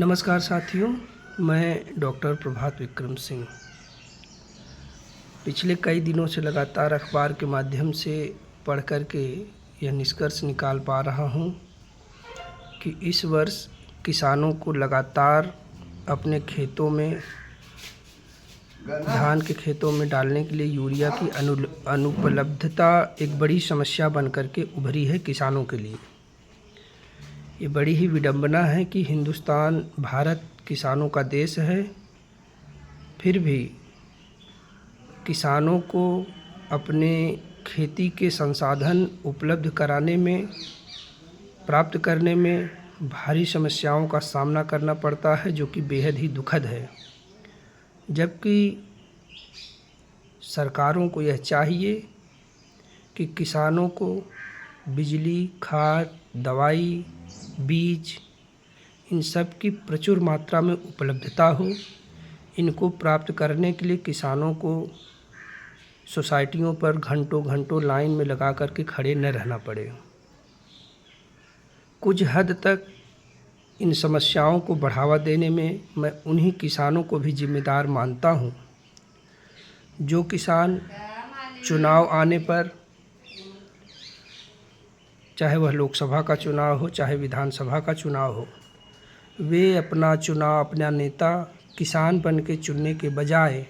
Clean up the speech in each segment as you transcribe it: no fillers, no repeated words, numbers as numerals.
नमस्कार साथियों, मैं डॉक्टर प्रभात विक्रम सिंह पिछले कई दिनों से लगातार अखबार के माध्यम से पढ़ कर के यह निष्कर्ष निकाल पा रहा हूँ कि इस वर्ष किसानों को लगातार अपने खेतों में धान के खेतों में डालने के लिए यूरिया की अनुपलब्धता एक बड़ी समस्या बन कर के उभरी है किसानों के लिए। ये बड़ी ही विडंबना है कि हिंदुस्तान भारत किसानों का देश है, फिर भी किसानों को अपने खेती के संसाधन उपलब्ध कराने में, प्राप्त करने में भारी समस्याओं का सामना करना पड़ता है, जो कि बेहद ही दुखद है। जबकि सरकारों को यह चाहिए कि किसानों को बिजली, खाद, दवाई, बीज इन सब की प्रचुर मात्रा में उपलब्धता हो। इनको प्राप्त करने के लिए किसानों को सोसाइटियों पर घंटों घंटों लाइन में लगा कर के खड़े न रहना पड़े। कुछ हद तक इन समस्याओं को बढ़ावा देने में मैं उन्हीं किसानों को भी जिम्मेदार मानता हूँ जो किसान चुनाव आने पर, चाहे वह लोकसभा का चुनाव हो चाहे विधानसभा का चुनाव हो, वे अपना चुनाव, अपना नेता किसान बन के चुनने के बजाय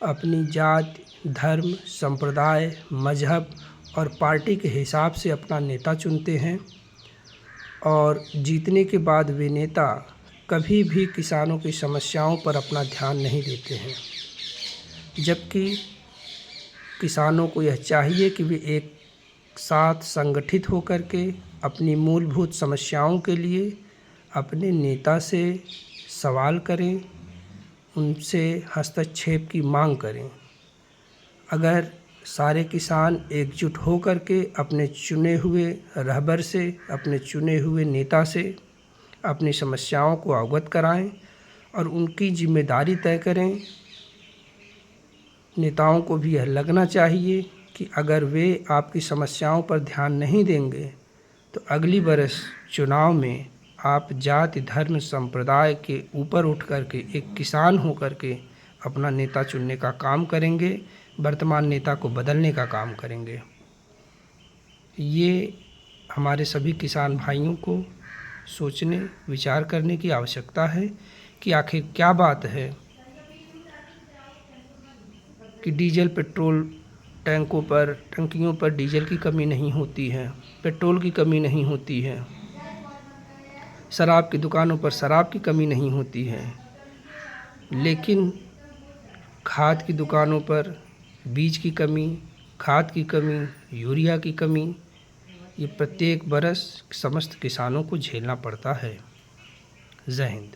अपनी जाति, धर्म, संप्रदाय, मजहब और पार्टी के हिसाब से अपना नेता चुनते हैं। और जीतने के बाद वे नेता कभी भी किसानों की समस्याओं पर अपना ध्यान नहीं देते हैं। जबकि किसानों को यह चाहिए कि वे एक साथ संगठित होकर के अपनी मूलभूत समस्याओं के लिए अपने नेता से सवाल करें, उनसे हस्तक्षेप की मांग करें। अगर सारे किसान एकजुट होकर के अपने चुने हुए रहबर से, अपने चुने हुए नेता से अपनी समस्याओं को अवगत कराएं और उनकी जिम्मेदारी तय करें। नेताओं को भी यह लगना चाहिए कि अगर वे आपकी समस्याओं पर ध्यान नहीं देंगे तो अगली बरस चुनाव में आप जाति, धर्म, संप्रदाय के ऊपर उठ कर के एक किसान हो कर के अपना नेता चुनने का काम करेंगे, वर्तमान नेता को बदलने का काम करेंगे। ये हमारे सभी किसान भाइयों को सोचने, विचार करने की आवश्यकता है कि आखिर क्या बात है कि डीजल पेट्रोल टैंकों पर, टंकियों पर डीजल की कमी नहीं होती है, पेट्रोल की कमी नहीं होती है, शराब की दुकानों पर शराब की कमी नहीं होती है, लेकिन खाद की दुकानों पर बीज की कमी, खाद की कमी, यूरिया की कमी, ये प्रत्येक बरस समस्त किसानों को झेलना पड़ता है। जय हिंद।